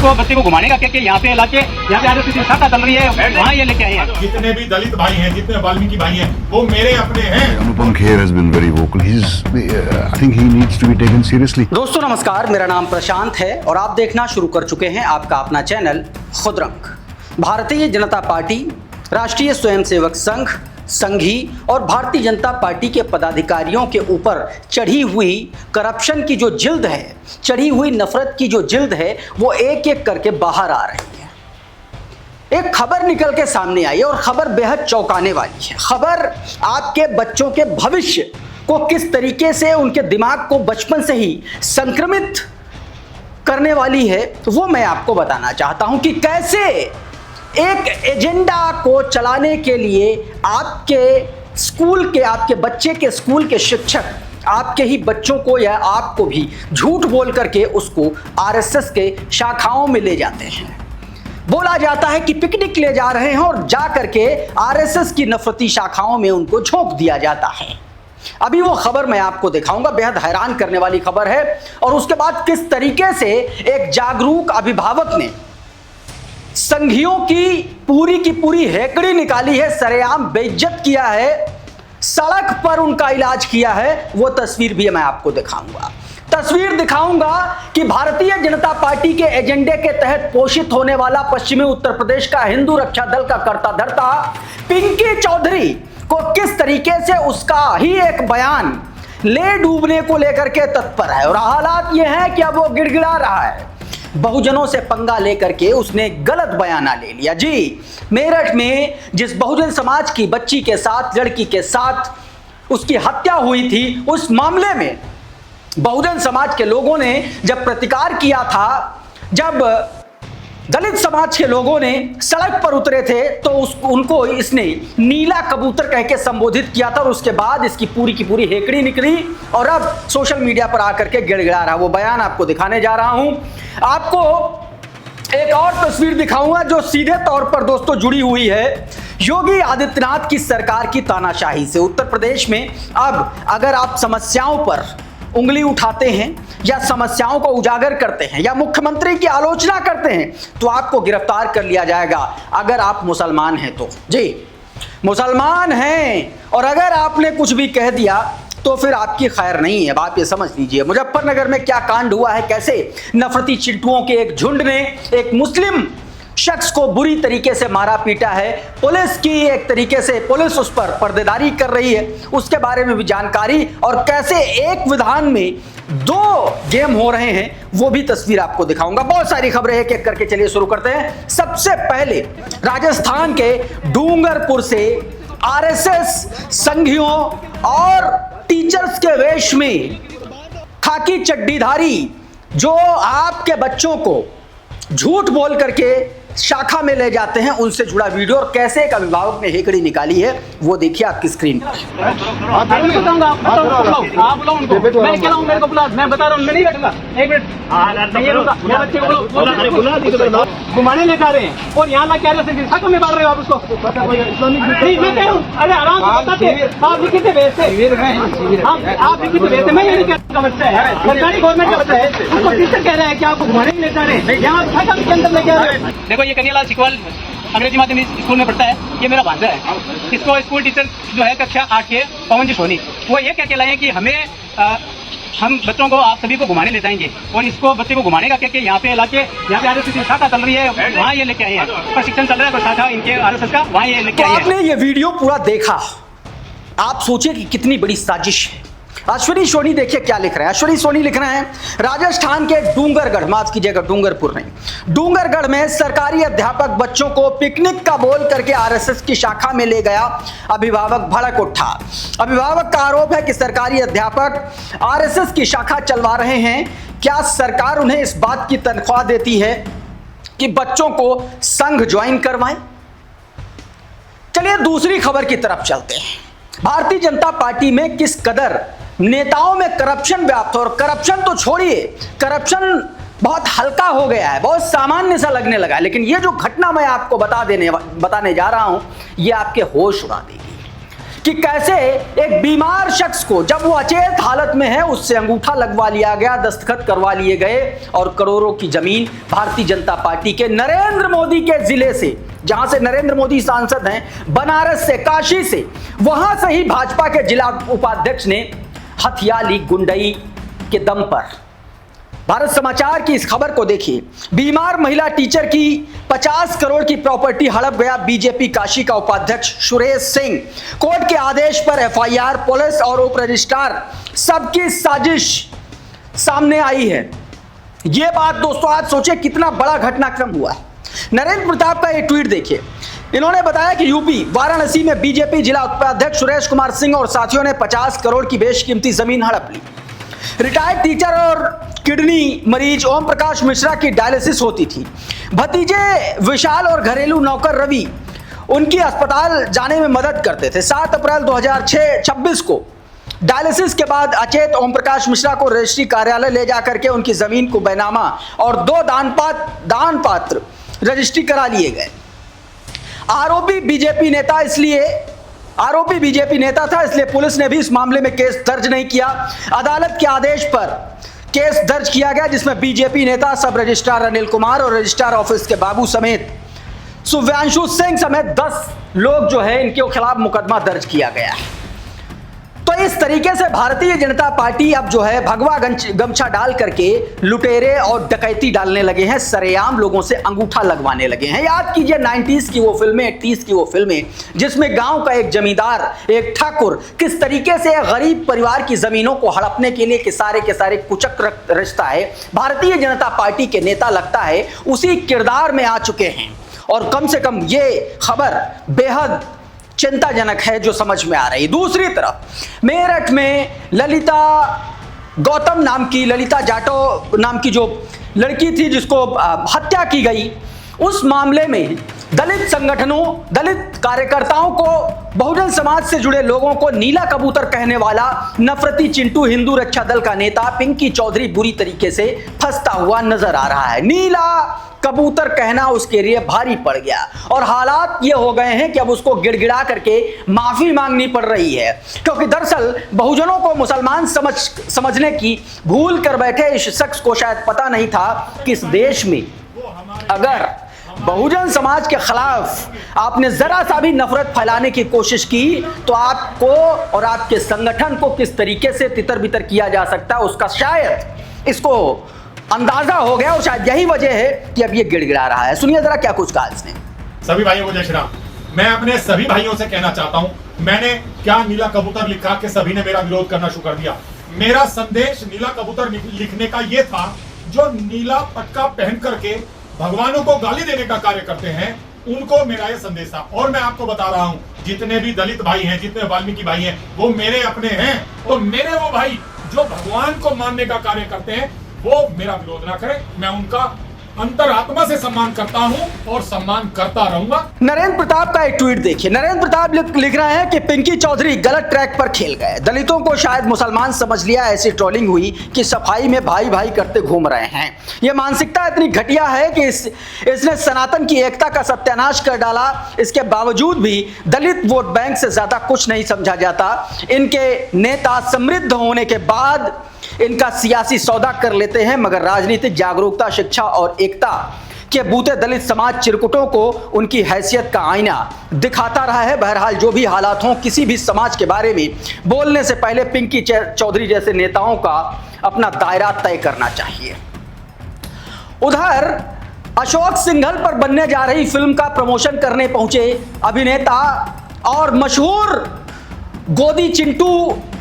इसको बच्चे को घुमाने का क्या यहाँ पे लाके यहाँ पे आरएसएस की शाखा चल रही है, वहाँ ये लेके आए हैं। जितने भी दलित भाई हैं, जितने वाल्मीकि भाई हैं, वो मेरे अपने हैं। Anupam Kher has been very vocal. I think he needs to be taken seriously. दोस्तों नमस्कार, मेरा नाम प्रशांत है और आप देखना शुरू कर चुके हैं आपका अपना चैनल खुदरंग। भारतीय जनता पार्टी, राष्ट्रीय स्वयंसेवक संघ, संघी और भारतीय जनता पार्टी के पदाधिकारियों के ऊपर चढ़ी हुई करप्शन की जो जिल्द है, चढ़ी हुई नफरत की जो जिल्द है, वो एक एक करके बाहर आ रही है। एक खबर निकल के सामने आई और खबर बेहद चौंकाने वाली है। खबर आपके बच्चों के भविष्य को किस तरीके से उनके दिमाग को बचपन से ही संक्रमित करने वाली है, वो मैं आपको बताना चाहता हूं कि कैसे एक एजेंडा को चलाने के लिए आपके स्कूल के, आपके बच्चे के स्कूल के शिक्षक आपके ही बच्चों को या आपको भी झूठ बोल करके उसको आरएसएस के शाखाओं में ले जाते हैं। बोला जाता है कि पिकनिक ले जा रहे हैं और जा करके आरएसएस की नफरती शाखाओं में उनको झोंक दिया जाता है। अभी वो खबर मैं आपको दिखाऊंगा, बेहद हैरान करने वाली खबर है। और उसके बाद किस तरीके से एक जागरूक अभिभावक ने संघियों की पूरी हेकड़ी निकाली है, सरेआम बेइज्जत किया है, सड़क पर उनका इलाज किया है, वो तस्वीर भी मैं आपको दिखाऊंगा। तस्वीर दिखाऊंगा कि भारतीय जनता पार्टी के एजेंडे के तहत पोषित होने वाला पश्चिमी उत्तर प्रदेश का हिंदू रक्षा दल का कर्ता धर्ता पिंकी चौधरी को किस तरीके से उसका ही एक बयान ले डूबने को लेकर के तत्पर है। और हालात ये है कि अब वो गिड़गिड़ा रहा है, बहुजनों से पंगा लेकर के उसने गलत बयाना ले लिया। जी, मेरठ में जिस बहुजन समाज की बच्ची के साथ, लड़की के साथ उसकी हत्या हुई थी, उस मामले में बहुजन समाज के लोगों ने जब प्रतिकार किया था, जब दलित समाज के लोगों ने सड़क पर उतरे थे, तो उनको इसने नीला कबूतर कह के संबोधित किया था और उसके बाद इसकी पूरी हेकड़ी निकली और अब सोशल मीडिया पर आकर के गिड़गिड़ा रहा। वो बयान आपको दिखाने जा रहा हूं। आपको एक और तस्वीर दिखाऊंगा जो सीधे तौर पर दोस्तों जुड़ी हुई है योगी आदित्यनाथ की सरकार की तानाशाही से। उत्तर प्रदेश में अब अगर आप समस्याओं पर उंगली उठाते हैं या समस्याओं को उजागर करते हैं या मुख्यमंत्री की आलोचना करते हैं तो आपको गिरफ्तार कर लिया जाएगा, अगर आप मुसलमान हैं तो। जी, मुसलमान हैं और अगर आपने कुछ भी कह दिया तो फिर आपकी खैर नहीं है, आप ये समझ लीजिए। मुजफ्फरनगर में क्या कांड हुआ है, कैसे नफरती चिंटुओं के एक झुंड ने एक मुस्लिम शख्स को बुरी तरीके से मारा पीटा है। पुलिस की एक तरीके से पुलिस उस पर पर्देदारी कर रही है, उसके बारे में भी जानकारी, और कैसे एक विधान में दो गेम हो रहे हैं वो भी तस्वीर आपको दिखाऊंगा। बहुत सारी खबरें एक एक करके चलिए शुरू करते हैं। सबसे पहले राजस्थान के डूंगरपुर से आरएसएस संघियों और टीचर्स के वेश में खाकी चड्डीधारी जो आपके बच्चों को झूठ बोल करके शाखा में ले जाते हैं, उनसे जुड़ा वीडियो और कैसे एक अभिभावक ने हेकड़ी निकाली है वो देखिए आपकी स्क्रीन पर। घुमाने लेकर आ रहे हैं और यहाँ ला के शाखा में बांध रहे हो आप उसको। अरे आराम से बताते, आप लिखित भेजते, आप लिखित भेजते, मैं ये नहीं कहता का बच्चा है, सरकारी गवर्नमेंट का बच्चा है, उसको टीचर कह रहा है कि आपको घुमाने ले जा रहे हैं, यहाँ शाखा के अंदर लेके आ रहे हैं। देखो ये कन्यालाल सिकवाल अंग्रेजी माध्यमिक स्कूल में पढ़ता है, ये मेरा भांजा है। इसको स्कूल टीचर जो है कक्षा 8 के पवन जी सोनी, वो ये क्या कहलाए कि हमें हम बच्चों को, आप सभी को घुमाने ले जाएंगे और इसको बच्चे को घुमाने का क्या यहाँ पे लाके यहाँ पे आरएसएस की शाखा चल रही है, वहाँ ये लेके आए हैं, प्रशिक्षण चल रहा है शाखा इनके आरएसएस का, वहाँ ये लेके आए हैं। आपने ये वीडियो पूरा देखा, आप सोचिए कि कितनी बड़ी साजिश है। अश्विनी सोनी देखिए क्या लिख रहे हैं। अश्विनी सोनी लिख रहे हैं राजस्थान के डूंगरगढ़, माफ कीजिएगा डूंगरपुर नहीं, डूंगरगढ़ में सरकारी अध्यापक बच्चों को पिकनिक का बोल करके आरएसएस की शाखा में ले गया, अभिभावक भड़क उठा। अभिभावक का आरोप है कि सरकारी अध्यापक आरएसएस की शाखा चलवा रहे हैं। क्या सरकार उन्हें इस बात की तनख्वाह देती है कि बच्चों को संघ ज्वाइन करवाएं? चलिए दूसरी खबर की तरफ चलते हैं। भारतीय जनता पार्टी में किस कदर नेताओं में करप्शन व्याप्त, और करप्शन तो छोड़िए, करप्शन बहुत हल्का हो गया है, बहुत सामान्य सा लगने लगा है। लेकिन ये जो घटना मैं आपको बताने जा रहा हूं, ये आपके होश उड़ा देगी। कि कैसे एक बीमार शख्स को जब वो अचेत हालत में है उससे अंगूठा लगवा लिया गया, दस्तखत करवा लिए गए और करोड़ों की जमीन भारतीय जनता पार्टी के नरेंद्र मोदी के जिले से, जहां से नरेंद्र मोदी सांसद हैं, बनारस से, काशी से, वहां से ही भाजपा के जिला उपाध्यक्ष ने हथिया ली गुंडई के दम पर। भारत समाचार की इस खबर को देखिए। बीमार महिला टीचर की 50 करोड़ की प्रॉपर्टी हड़प गया बीजेपी काशी का उपाध्यक्ष सुरेश सिंह। कोर्ट के आदेश पर एफआईआर, पुलिस और उप रजिस्ट्रार सबकी साजिश सामने आई है। यह बात दोस्तों आज सोचे कितना बड़ा घटनाक्रम हुआ है। नरेंद्र प्रताप का ये ट्वीट देखिए। इन्होंने बताया कि यूपी वाराणसी में बीजेपी जिला उपाध्यक्ष सुरेश कुमार सिंह और साथियों ने 50 करोड़ की बेशकीमती जमीन हड़प ली। रिटायर्ड टीचर और किडनी मरीज ओम प्रकाश मिश्रा की डायलिसिस होती थी। भतीजे विशाल और घरेलू नौकर रवि उनकी अस्पताल जाने में मदद करते थे। 7 अप्रैल 2026 को डायलिसिस के बाद अचेत ओम प्रकाश मिश्रा को रजिस्ट्री कार्यालय ले जाकर के उनकी जमीन को बैनामा और 2 दान पात्र रजिस्ट्री करा लिए गए। आरोपी बीजेपी नेता था, इसलिए पुलिस ने भी इस मामले में केस दर्ज नहीं किया। अदालत के आदेश पर केस दर्ज किया गया जिसमें बीजेपी नेता, सब रजिस्ट्रार अनिल कुमार और रजिस्ट्रार ऑफिस के बाबू समेत सुव्यांशु सिंह समेत 10 लोग जो है इनके खिलाफ मुकदमा दर्ज किया गया है। तो इस तरीके से भारतीय जनता पार्टी अब जो है भगवा गमछा डाल करके लुटेरे और डकैती डालने लगे हैं, सरेआम लोगों से अंगूठा लगवाने लगे हैं। याद कीजिए 90s की वो फिल्में, 80s की वो फिल्में जिसमें गांव का एक जमींदार, एक ठाकुर किस तरीके से गरीब परिवार की जमीनों को हड़पने के लिए के सारे कुचक रचता है। भारतीय जनता पार्टी के नेता लगता है उसी किरदार में आ चुके हैं और कम से कम ये खबर बेहद चिंताजनक है जो समझ में आ रही है। दूसरी तरफ मेरठ में ललिता जाटो नाम की जो लड़की थी जिसको हत्या की गई, उस मामले में दलित संगठनों, दलित कार्यकर्ताओं को, बहुजन समाज से जुड़े लोगों को नीला कबूतर कहने वाला नफरती चिंटू हिंदू रक्षा दल का नेता पिंकी चौधरी बुरी तरीके से फंसता हुआ नजर आ रहा है। नीला कबूतर कहना उसके लिए भारी पड़ गया और हालात ये हो गए हैं कि अब उसको गिड़गिड़ा करके माफी मांगनी पड़ रही है, क्योंकि दरअसल बहुजनों को मुसलमान समझने की भूल कर बैठे इस शख्स को शायद पता नहीं था कि इस देश में अगर बहुजन समाज के खिलाफ आपने जरा सा भी नफरत फैलाने की कोशिश की तो आपको और आपके संगठन को किस तरीके से तितर बितर किया जा सकता है उसका शायद इसको अंदाजा हो गया और शायद यही वजह है कि अब ये गिड़गिड़ा रहा है। सुनिए जरा क्या कुछ कहा इसने। सभी भाइयों को जय श्री राम। मैं अपने सभी भाइयों से कहना चाहता हूं, मैंने क्या नीला कबूतर लिखा कि सभी ने मेरा विरोध करना शुरू कर दिया। मेरा संदेश नीला कबूतर लिखने का यह था, जो नीला पटका पहन करके भगवानों को गाली देने का कार्य करते हैं उनको मेरा यह संदेश था। और मैं आपको बता रहा हूं, जितने भी दलित भाई हैं, जितने वाल्मीकि भाई हैं, वो मेरे अपने हैं। तो मेरे वो भाई जो भगवान को मानने का कार्य करते हैं वो मेरा विरोध ना करें। मैं उनका अंतरात्मा से सम्मान करता हूं और सम्मान करता रहूंगा। नरेंद्र प्रताप का एक ट्वीट देखिए। नरेंद्र प्रताप लिख रहे हैं कि पिंकी चौधरी गलत ट्रैक पर खेल गए, दलितों को शायद मुसलमान समझ लिया, ऐसी ट्रोलिंग हुई कि सफाई में भाई भाई करते घूम रहे हैं। यह मानसिकता इतनी घटिया है कि इसने सनातन की एकता का सत्यानाश कर डाला। इसके बावजूद भी दलित वोट बैंक से ज्यादा कुछ नहीं समझा जाता। इनके नेता समृद्ध होने के बाद इनका सियासी सौदा कर लेते हैं, मगर राजनीतिक जागरूकता, शिक्षा और एकता के बूते दलित समाज चिरकुटों को उनकी हैसियत का आईना दिखाता रहा है। बहरहाल जो भी हालात हों, किसी भी समाज के बारे में बोलने से पहले पिंकी चौधरी जैसे नेताओं का अपना दायरा तय करना चाहिए। उधर अशोक सिंघल पर बनने जा रही फिल्म का प्रमोशन करने पहुंचे अभिनेता और मशहूर गोदी चिंटू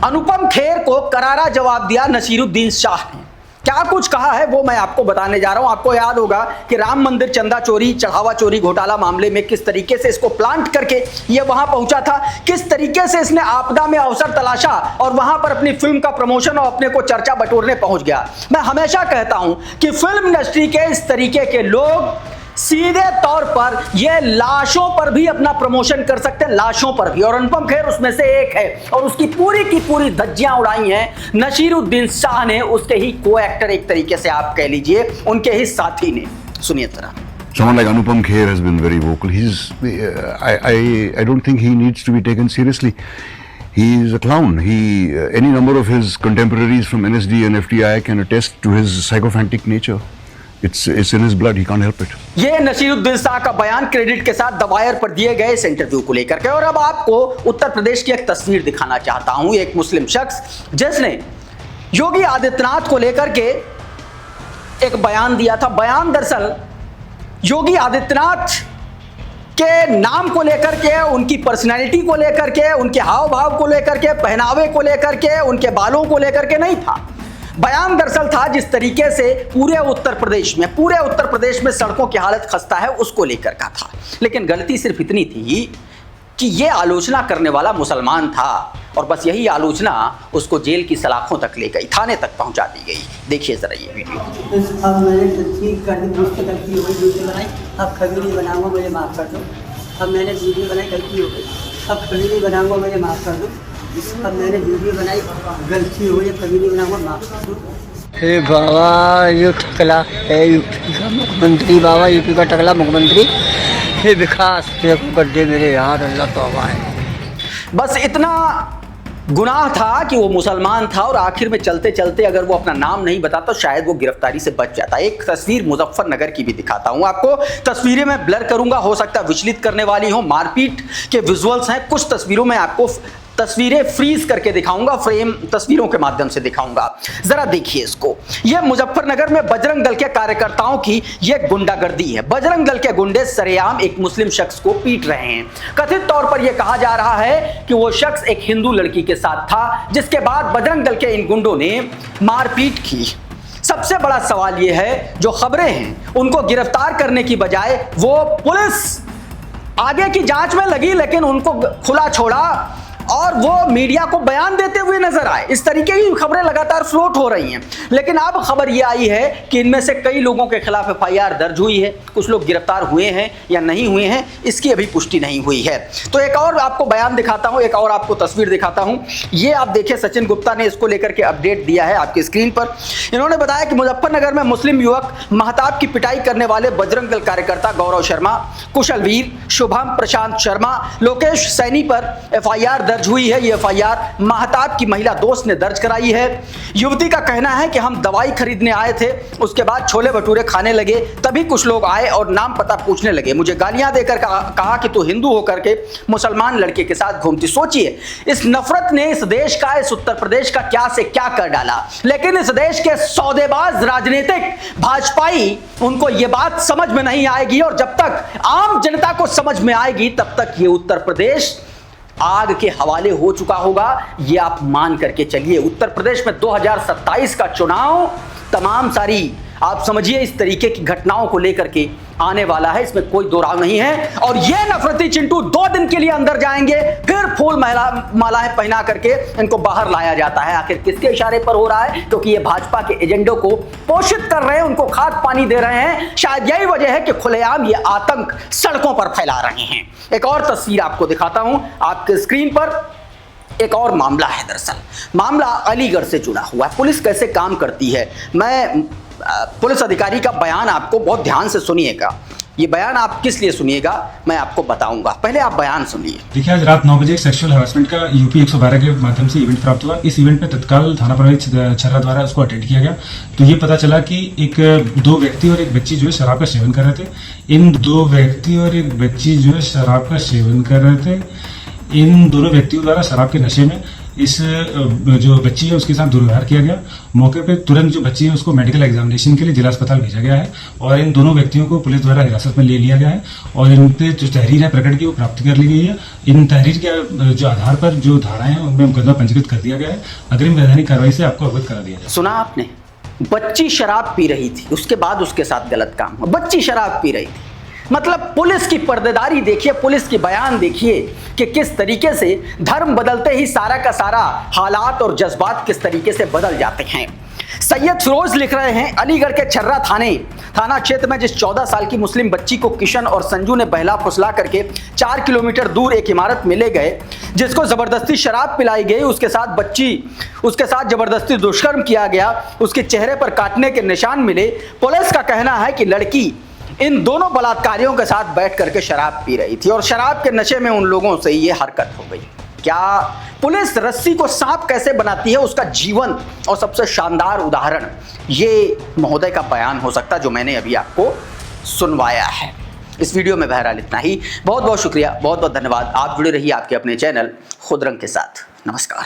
अनुपम खेर को करारा जवाब दिया नसीरुद्दीन शाह ने। क्या कुछ कहा है वो मैं आपको बताने जा रहा हूं। आपको याद होगा कि राम मंदिर चंदा चोरी, चढ़ावा चोरी घोटाला मामले में किस तरीके से इसको प्लांट करके ये वहां पहुंचा था, किस तरीके से इसने आपदा में अवसर तलाशा और वहां पर अपनी फिल्म का प्रमोशन और अपने को चर्चा बटोरने पहुंच गया। मैं हमेशा कहता हूं कि फिल्म इंडस्ट्री के इस तरीके के लोग सीधे तौर पर ये लाशों पर भी अपना प्रमोशन कर सकते हैं, लाशों पर भी, और अनुपम खेर उसमें से एक है और उसकी पूरी की पूरी धज्जियां उड़ाई हैं नसीरुद्दीन शाह ने, उसके ही को एक्टर एक तरीके से आप कह लीजिए, उनके ही साथी ने। सुनिए जरा। Someone like Anupam Kher has been very vocal. I don't think he needs to be taken seriously. He is a clown. Any number of his contemporaries from NSD and FTI can attest to his sycophantic nature. It's in his blood. He can't help it. ये नसीरुद्दीन शाह का बयान credit के साथ the wire पर दिए गए इस interview को लेकर के। और अब आपको उत्तर प्रदेश की एक तस्वीर दिखाना चाहता हूं। एक मुस्लिम शख्स जिसने योगी आदित्यनाथ को लेकर के एक बयान दिया था। बयान दरअसल योगी आदित्यनाथ के नाम को लेकर के, उनकी पर्सनैलिटी को लेकर के, उनके हाव भाव को लेकर के, पहनावे को लेकर के, उनके बालों को लेकर के नहीं था। बयान दरअसल था जिस तरीके से पूरे उत्तर प्रदेश में सड़कों की हालत खस्ता है उसको लेकर का था। लेकिन गलती सिर्फ इतनी थी कि ये आलोचना करने वाला मुसलमान था और बस यही आलोचना उसको जेल की सलाखों तक ले गई, थाने तक पहुंचा दी गई। देखिए जरा ये वीडियो। अब मैंने ठीक कर दी, मुझसे गलती हो गई, वीडियो बनाई, अब कभी नहीं बनाऊंगा, मुझे माफ़ कर दो। अब मैंने वीडियो बनाई, गलती हो गई, अब कभी नहीं बनाऊंगा, मुझे माफ़ कर दो। अब मैंने वीडियो बनाई, गलती हो गई, कभी नहीं बनाऊंगा, माफ़ कर दो। हे बाबा, ये टकला है यूपी का मुख्यमंत्री, बाबा यूपी का टकला मुख्यमंत्री, हे विकास कर दे मेरे यार, अल्लाह तौबा है। बस इतना गुनाह था कि वो मुसलमान था और आखिर में चलते चलते अगर वो अपना नाम नहीं बताता तो शायद वो गिरफ्तारी से बच जाता। एक तस्वीर मुजफ्फरनगर की भी दिखाता हूं आपको। तस्वीरें मैं ब्लर करूंगा, हो सकता है विचलित करने वाली हो, मारपीट के विजुअल्स हैं। कुछ तस्वीरों में आपको तस्वीरें फ्रीज करके दिखाऊंगा, फ्रेम तस्वीरों के माध्यम से दिखाऊंगा। जरा देखिए इसको। यह मुजफ्फरनगर में बजरंग दल के कार्यकर्ताओं की यह गुंडागर्दी है। बजरंग दल के गुंडे सरेआम एक मुस्लिम शख्स को पीट रहे हैं। कथित तौर पर यह कहा जा रहा है कि वो शख्स एक हिंदू लड़की के साथ था, जिसके बाद बजरंग दल के इन गुंडों ने मारपीट की। सबसे बड़ा सवाल यह है, जो खबरें हैं उनको गिरफ्तार करने की बजाय वो पुलिस आगे की जांच में लगी, लेकिन उनको खुला छोड़ा और वो मीडिया को बयान देते हुए नजर आए। इस तरीके की खबरें लगातार फ्लोट हो रही हैं। लेकिन अब खबर यह आई है कि इनमें से कई लोगों के खिलाफ FIR दर्ज हुई है। कुछ लोग गिरफ्तार हुए हैं या नहीं हुए हैं, इसकी अभी पुष्टि नहीं हुई है। तो एक और आपको बयान दिखाता हूं, एक और आपको तस्वीर दिखाता हूं। ये आप देखिए, सचिन गुप्ता ने इसको लेकर के अपडेट दिया है आपकी स्क्रीन पर। इन्होंने बताया कि मुजफ्फरनगर में मुस्लिम युवक महताब की पिटाई करने वाले बजरंग दल कार्यकर्ता गौरव शर्मा, कुशलवीर, शुभम, प्रशांत शर्मा, लोकेश सैनी पर FIR दर्ज हुई है। ये FIR महताब की महिला दोस्त ने दर्ज कराई है। युवती का कहना है कि हम दवाई खरीदने आए थे, उसके बाद छोले भटूरे खाने लगे, तभी कुछ लोग आए और नाम पता पूछने लगे। मुझे गालियां देकर कहा कि तू हिंदू होकर के मुसलमान लड़के के साथ घूमती। सोचिए, इस नफरत ने इस देश का, इस उत्तर प्रदेश का क्या से क्या कर डाला। लेकिन इस देश के सौदेबाज राजनीतिक भाजपाई, उनको ये बात समझ में नहीं आएगी और जब तक आम जनता को समझ में आएगी तब तक ये उत्तर प्रदेश आग के हवाले हो चुका होगा। ये आप मान करके चलिए। उत्तर प्रदेश में 2027 का चुनाव तमाम सारी आप समझिए इस तरीके की घटनाओं को लेकर के आने वाला है, इसमें कोई दो राव नहीं है। और ये नफरती चिंटू 2 दिन के लिए अंदर जाएंगे, फिर फूल मालाएं पहना करके इनको बाहर लाया जाता है। आखिर किसके इशारे पर हो रहा है? क्योंकि ये भाजपा के एजेंडों को पोषित कर रहे हैं, उनको खाद पानी दे रहे हैं। शायद यही वजह है कि खुलेआम ये आतंक सड़कों पर फैला रहे हैं। एक और तस्वीर आपको दिखाता हूं आपके स्क्रीन पर। एक और मामला है, दरअसल मामला अलीगढ़ से जुड़ा हुआ है। पुलिस कैसे काम करती है, मैं पुलिस अधिकारी का बयान आपको बहुत ध्यान से सुनिएगा। ये बयान आप किस लिए सुनिएगा मैं आपको बताऊंगा, पहले आप बयान सुनिए। देखिए, आज रात 9 बजे एक सेक्सुअल हरासमेंट का यूपी 112 के माध्यम से इवेंट प्राप्त हुआ। इस इवेंट में तत्काल थाना प्रभारी छर्रा द्वारा उसको अटेंड किया गया। तो ये पता चला कि 2 व्यक्ति और एक बच्ची जो है शराब का सेवन कर रहे थे। इन 2 व्यक्ति और एक बच्ची जो है शराब का सेवन कर रहे थे। इन दोनों व्यक्तियों द्वारा शराब के नशे में इस जो बच्ची है उसके साथ दुर्व्यवहार किया गया। मौके पे तुरंत जो बच्ची है उसको मेडिकल एग्जामिनेशन के लिए जिला अस्पताल भेजा गया है और इन दोनों व्यक्तियों को पुलिस द्वारा हिरासत में ले लिया गया है और इन पे जो तहरीर है प्रकट की वो प्राप्त कर ली गई है। इन तहरीर के जो आधार पर जो धाराएं हैं उनमें मुकदमा पंजीकृत कर दिया गया है। अग्रिम वैधानिक कार्रवाई से आपको अवगत करा दिया जाए। सुना आपने, बच्ची शराब पी रही थी, उसके बाद उसके साथ गलत काम हुआ। बच्ची शराब पी रही थी, मतलब पुलिस की पर्देदारी देखिए, पुलिस की बयान देखिए कि किस तरीके से धर्म बदलते ही सारा का सारा हालात और जज्बात किस तरीके से बदल जाते हैं। सैयद फिरोज लिख रहे हैं, अलीगढ़ के छर्रा थाना क्षेत्र में जिस 14 साल की मुस्लिम बच्ची को किशन और संजू ने बहला फुसला करके 4 किलोमीटर दूर एक इमारत में ले गए, जिसको जबरदस्ती शराब पिलाई गई, उसके साथ जबरदस्ती दुष्कर्म किया गया, उसके चेहरे पर काटने के निशान मिले। पुलिस का कहना है कि लड़की इन दोनों बलात्कारियों के साथ बैठ करके शराब पी रही थी और शराब के नशे में उन लोगों से ये हरकत हो गई। क्या पुलिस रस्सी को सांप कैसे बनाती है उसका जीवंत और सबसे शानदार उदाहरण ये महोदय का बयान हो सकता जो मैंने अभी आपको सुनवाया है। इस वीडियो में बहरहाल इतना ही। बहुत बहुत शुक्रिया, बहुत बहुत धन्यवाद। आप जुड़े रहिए आपके अपने चैनल खुद रंग के साथ। नमस्कार।